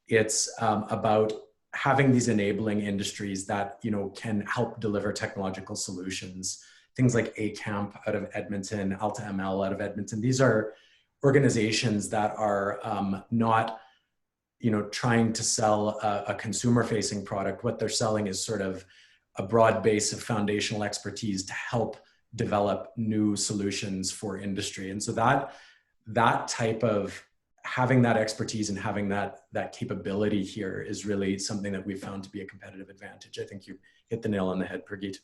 It's about having these enabling industries that, can help deliver technological solutions things like ACAMP out of Edmonton, Alta ML out of Edmonton. These are organizations that are not, trying to sell a consumer-facing product. What they're selling is sort of a broad base of foundational expertise to help develop new solutions for industry. And so that type of having that expertise and having that capability here is really something that we've found to be a competitive advantage. I think you hit the nail on the head, Prageet.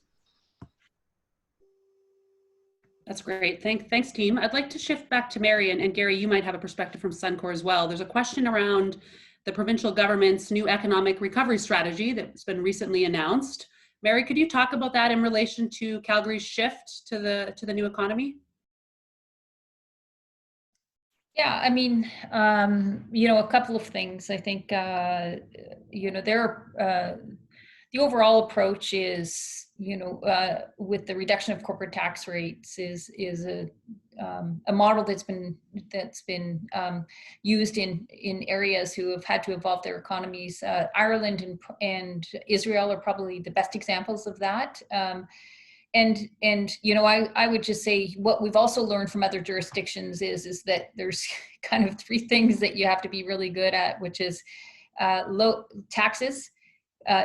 That's great. Thanks, team. I'd like to shift back to Mary, and Gary, you might have a perspective from Suncor as well. There's a question around the provincial government's new economic recovery strategy that's been recently announced. Mary, could you talk about that in relation to Calgary's shift to the new economy? Yeah, I mean, a couple of things. I think, the overall approach is, with the reduction of corporate tax rates is a model that's been used in areas who have had to evolve their economies. Ireland and Israel are probably the best examples of that. I would just say what we've also learned from other jurisdictions is that there's kind of three things that you have to be really good at, which is low taxes,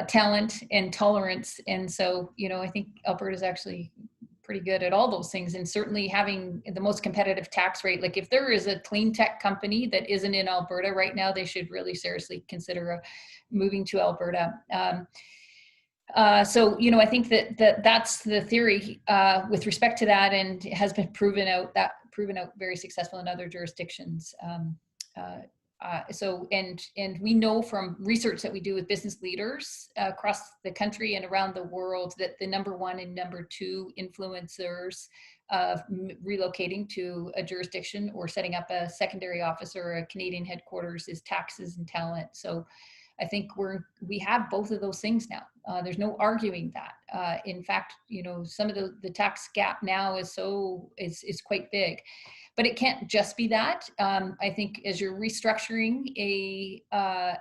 talent, and tolerance. And so, I think Alberta is actually pretty good at all those things, and certainly having the most competitive tax rate. Like if there is a clean tech company that isn't in Alberta right now, they should really seriously consider moving to Alberta. So, I think that's the theory with respect to that, and it has been proven out very successful in other jurisdictions. And we know from research that we do with business leaders across the country and around the world that the number one and number two influencers of relocating to a jurisdiction or setting up a secondary office or a Canadian headquarters is taxes and talent. So I think we have both of those things now. There's no arguing that. In fact, some of the tax gap now is quite big, but it can't just be that. I think as you're restructuring a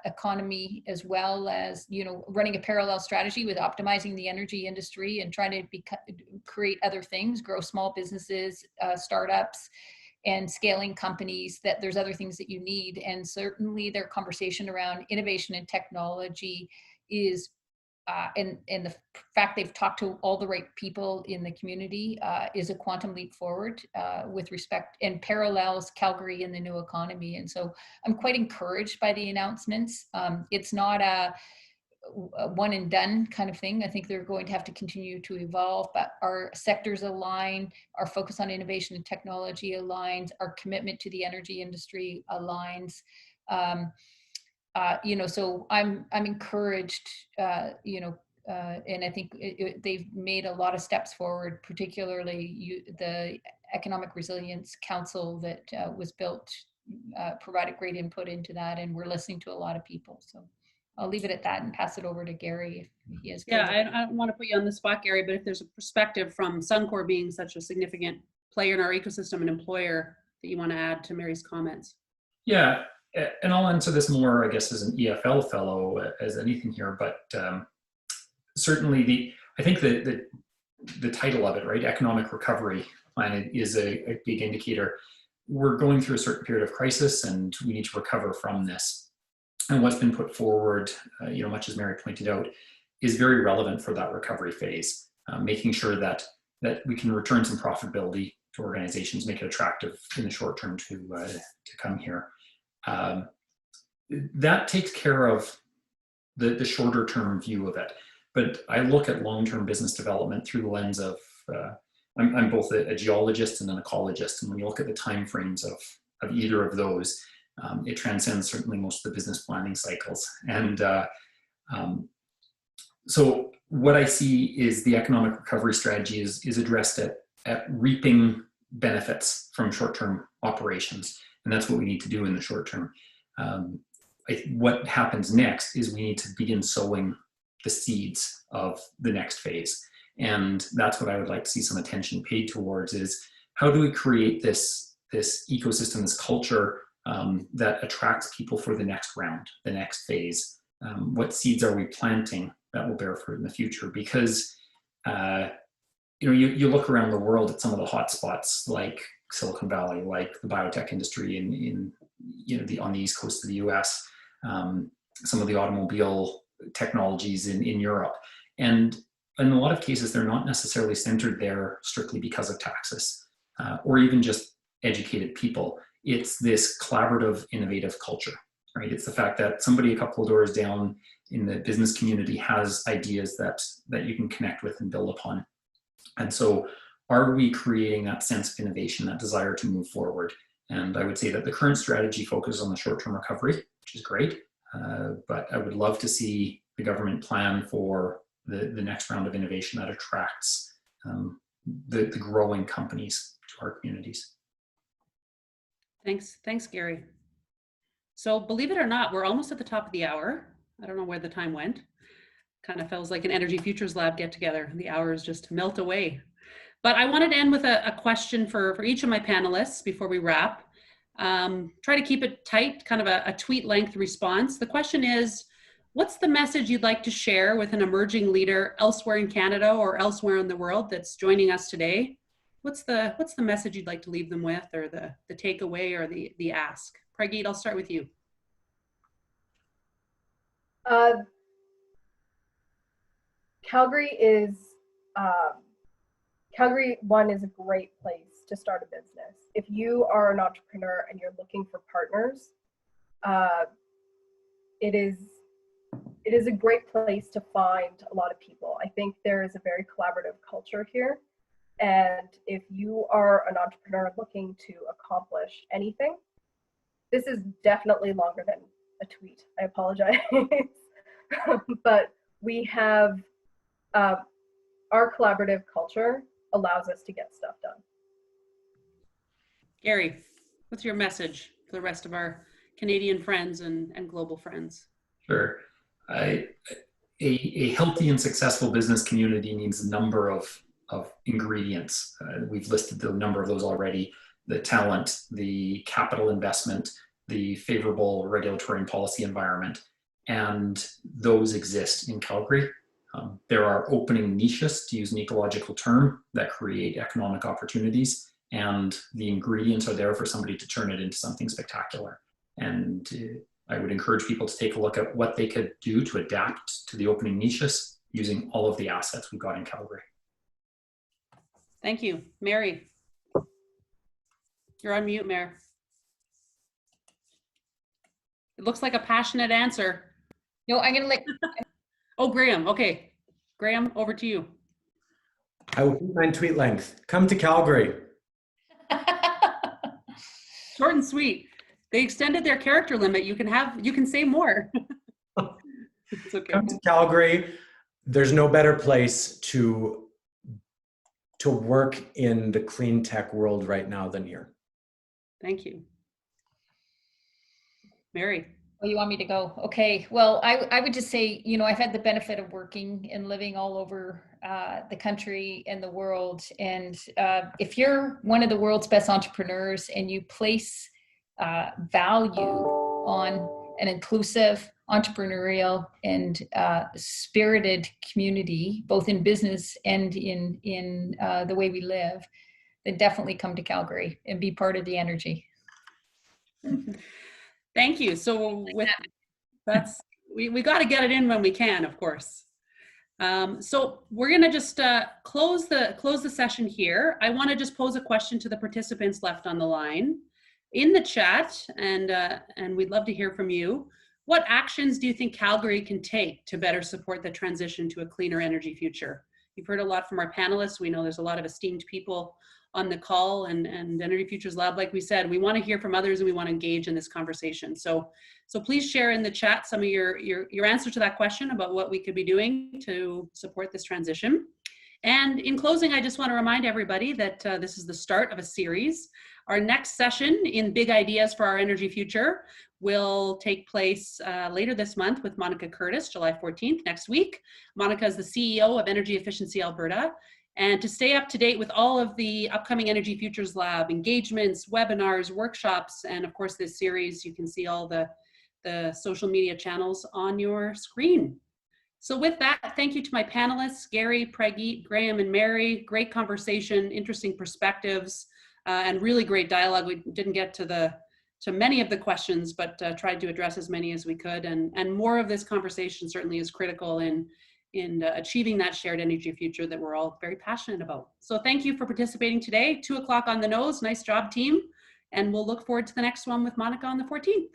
economy, as well as running a parallel strategy with optimizing the energy industry and trying to create other things, grow small businesses, startups, and scaling companies, that there's other things that you need. And certainly their conversation around innovation and technology is, and the fact they've talked to all the right people in the community is a quantum leap forward with respect, and parallels Calgary in the new economy. And so I'm quite encouraged by the announcements. It's not a one and done kind of thing. I think they're going to have to continue to evolve, but our sectors align, our focus on innovation and technology aligns, our commitment to the energy industry aligns. So I'm encouraged, and I think they've made a lot of steps forward, particularly the Economic Resilience Council that was built, provided great input into that, and we're listening to a lot of people. So I'll leave it at that and pass it over to Gary if he has. Yeah, I don't want to put you on the spot, Gary, but if there's a perspective from Suncor being such a significant player in our ecosystem and employer that you want to add to Mary's comments. Yeah, and I'll answer this more, I guess, as an EFL fellow as anything here, but certainly I think the title of it, right, Economic Recovery Plan, is a big indicator. We're going through a certain period of crisis and we need to recover from this. And what's been put forward, much as Mary pointed out, is very relevant for that recovery phase, making sure that we can return some profitability to organizations, make it attractive in the short term to come here. That takes care of the shorter term view of it. But I look at long-term business development through the lens of, I'm both a geologist and an ecologist. And when you look at the timeframes of either of those, it transcends certainly most of the business planning cycles. And so what I see is the economic recovery strategy is addressed at reaping benefits from short-term operations. And that's what we need to do in the short term. What happens next is we need to begin sowing the seeds of the next phase. And that's what I would like to see some attention paid towards, is how do we create this ecosystem, this culture that attracts people for the next round, the next phase? What seeds are we planting that will bear fruit in the future? Because you look around the world at some of the hotspots like Silicon Valley, like the biotech industry in on the East Coast of the US, some of the automobile technologies in Europe. And in a lot of cases, they're not necessarily centered there strictly because of taxes or even just educated people. It's this collaborative, innovative culture, right? It's the fact that somebody a couple of doors down in the business community has ideas that you can connect with and build upon. And so are we creating that sense of innovation, that desire to move forward? And I would say that the current strategy focuses on the short-term recovery, which is great. But I would love to see the government plan for the next round of innovation that attracts the growing companies to our communities. Thanks, Gary. So believe it or not, we're almost at the top of the hour. I don't know where the time went. Kind of feels like an Energy Futures Lab get together. The hours just melt away. But I wanted to end with a question for each of my panelists before we wrap. Try to keep it tight, kind of a tweet length response. The question is, what's the message you'd like to share with an emerging leader elsewhere in Canada or elsewhere in the world that's joining us today? What's the message you'd like to leave them with, or the takeaway, or the ask? Prageet, I'll start with you. Calgary one is a great place to start a business. If you are an entrepreneur and you're looking for partners, it is a great place to find a lot of people. I think there is a very collaborative culture here. And if you are an entrepreneur looking to accomplish anything, this is definitely longer than a tweet. I apologize. But we have, our collaborative culture allows us to get stuff done. Gary, what's your message for the rest of our Canadian friends and global friends? Sure. A healthy and successful business community needs a number of ingredients. We've listed the number of those already: the talent, the capital investment, the favorable regulatory and policy environment, and those exist in Calgary. There are opening niches, to use an ecological term, that create economic opportunities, and the ingredients are there for somebody to turn it into something spectacular. And I would encourage people to take a look at what they could do to adapt to the opening niches using all of the assets we've got in Calgary. Thank you. Mary. You're on mute, Mary. It looks like a passionate answer. No, I'm gonna let. Oh, Graham. Okay. Graham, over to you. I will keep mine tweet length. Come to Calgary. Short and sweet. They extended their character limit. You can say more. It's okay. Come to Calgary. There's no better place to work in the clean tech world right now than here. Thank you. Mary. Oh, you want me to go? Okay. Well, I would just say, I've had the benefit of working and living all over the country and the world. And if you're one of the world's best entrepreneurs and you place value on an inclusive, entrepreneurial, and spirited community, both in business and in the way we live, then definitely come to Calgary and be part of the energy. Thank you. So with that's we got to get it in when we can, of course. So we're going to just close the session here. I want to just pose a question to the participants left on the line in the chat, and we'd love to hear from you. What actions do you think Calgary can take to better support the transition to a cleaner energy future? You've heard a lot from our panelists. We know there's a lot of esteemed people on the call, and Energy Futures Lab, like we said, we want to hear from others and we want to engage in this conversation. So please share in the chat some of your answer to that question about what we could be doing to support this transition. And in closing, I just want to remind everybody that this is the start of a series. Our next session in Big Ideas for Our Energy Future will take place later this month with Monica Curtis, July 14th, next week. Monica is the CEO of Energy Efficiency Alberta. And to stay up to date with all of the upcoming Energy Futures Lab engagements, webinars, workshops, and of course this series, you can see all the social media channels on your screen. So with that, thank you to my panelists, Gary, Pregeet, Graham, and Mary. Great conversation, interesting perspectives, and really great dialogue. We didn't get to many of the questions, but tried to address as many as we could. And more of this conversation certainly is critical in achieving that shared energy future that we're all very passionate about. So thank you for participating today. 2 o'clock on the nose. Nice job, team. And we'll look forward to the next one with Monica on the 14th.